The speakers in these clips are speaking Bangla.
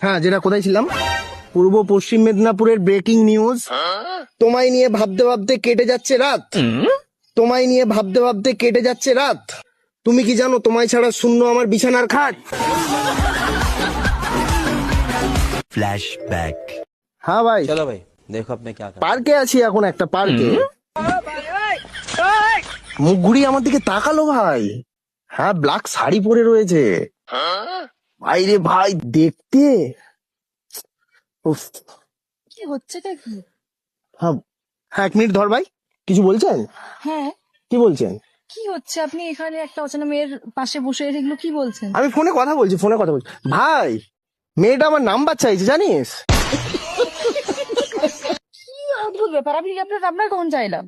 হ্যাঁ, যেটা কোথায় ছিলাম? পূর্ব পশ্চিম মেদিনীপুরের ব্রেকিং নিউজ। তোমায় নিয়ে ভাবতে ভাবতে কেটে যাচ্ছে রাত। তোমায় নিয়ে ভাবতে ভাবতে কেটে যাচ্ছে রাত। তুমি কি জানো তোমায় ছাড়া শূন্য আমার বিছানার খাট? फ्लैशबैक। হ্যাঁ ভাই, चलो भाई देखो अब मैं क्या कर পার্কে আছি এখন, একটা পার্কে। মুখ ঘুরিয়ে আমার দিকে তাকালো ভাই। হ্যাঁ, ব্ল্যাক শাড়ি পরে রয়েছে ভাই রে ভাই, দেখতে উফ। কি হচ্ছেটা কি? হ্যাঁ হ্যাঁ, এক মিনিট ধর ভাই, কিছু বলছেন? হ্যাঁ, কি বলছেন? কি হচ্ছে? আপনি এখানে একটা অচেনা মেয়ের পাশে বসে এগুলো কি বলছেন? আমি ফোনে কথা বলছি, ফোনে কথা বলছি ভাই। মেয়েটা আমার নাম্বার চাইছে জানিস? কি অদ্ভুত ব্যাপার! আপনি আপনার আপনার কখন চাইলাম?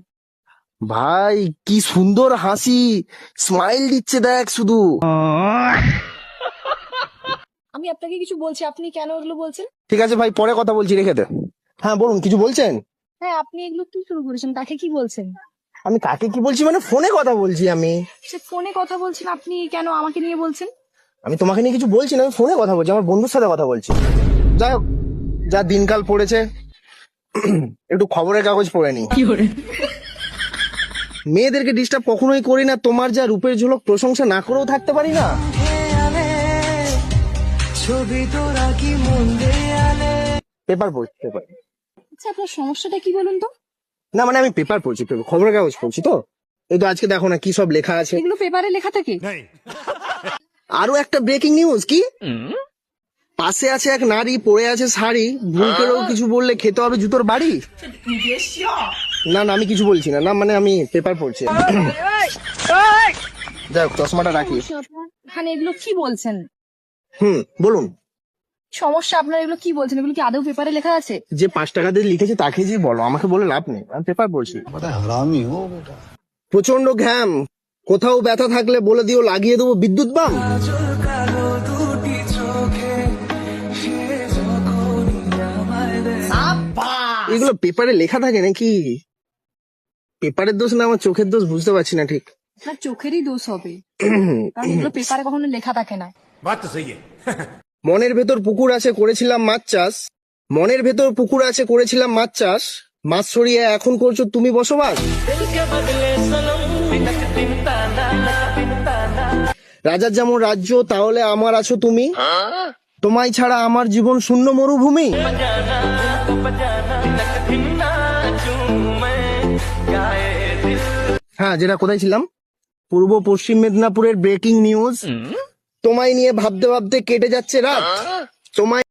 ভাই কি সুন্দর হাসি, স্মাইল দিচ্ছে দেখ শুধু। আমি আপনাকে কিছু বলছি, আপনি কেন এগুলো বলছেন? ঠিক আছে ভাই, পরে কথা বলছি, রেখে দে। হ্যাঁ বলুন, কিছু বলছেন? হ্যাঁ, আপনি এগুলো কি শুরু করেছেন? কাকে কি বলছেন? আমি কাকে কি বলছি মানে ফোনে কথা বলছি আমি। সে ফোনে কথা বলছেন, আপনি কেন আমাকে নিয়ে বলছেন? আমি তোমাকে নিয়ে কিছু বলছি না, আমি ফোনে কথা বলছি, আমার বন্ধুর সাথে কথা বলছি। যাই হোক, যা দিনকাল পড়েছে, একটু খবরের কাগজ পড়ে নি। মেয়েদেরকে ডিস্টার্ব কখনোই করি না, তোমার যা রূপের ঝলক প্রশংসা না করেও থাকতে পারি না। পেপার পড়ছি, পেপার। আচ্ছা, আপনার সমস্যাটা কি বলুন তো? না মানে আমি পেপার পড়ছি, খবরের কাগজ পড়ছি তো। এই তো আজকে দেখো না কি সব লেখা আছে। এগুলো পেপারে লেখা থাকে? আরো একটা ব্রেকিং নিউজ। কি? পাশে আছে এক নারী, পড়ে আছে শাড়ি, ভুল করেও কিছু বললে খেতে হবে জুতোর বাড়ি। না না, আমি কিছু বলছি না, না মানে আমি পেপার পড়ছি। যাই হোক, চশমাটা রাখি। সমস্যা আপনার? এখানে এগুলো কি বলছেন? বলুন। সমস্যা আপনার? এগুলো কি বলছেন? এগুলো কি আদৌ পেপারে লেখা আছে? যে 5 টাকা দিয়ে লিখেছে তাকে যে বলো, আমাকে বলে লাভ নেই, আমি পেপার পড়ছি। প্রচন্ড ঘ্যাম, কোথাও ব্যথা থাকলে বলে দিও, লাগিয়ে দেবো বিদ্যুৎ বাম। এগুলো পেপারে লেখা থাকে নাকি? পেপারের দোষ না আমার চোখের দোষ, বুঝতে পারছি না ঠিক। আপনার চোখেরই দোষ হবে, কারণ এগুলো পেপারে কখনো লেখা থাকে না। बात तो सही है। মনের ভেতর পুকুর আছে, করেছিলাম মাছ চাষ। মনের ভেতর পুকুর আছে, করেছিলাম মাছ চাষ। মাছ সরিয়ে এখন করছো তুমি বসবাস। রাজার যেমন রাজ্য, তাহলে আমার আছো তুমি। তোমায় ছাড়া আমার জীবন শূন্য মরুভূমি। হ্যাঁ, যেটা কোথায় ছিলাম? পূর্ব পশ্চিম মেদিনীপুরের ব্রেকিং নিউজ। তোমায় নিয়ে ভাবতে ভাবতে কেটে যাচ্ছে রাত। তোমায়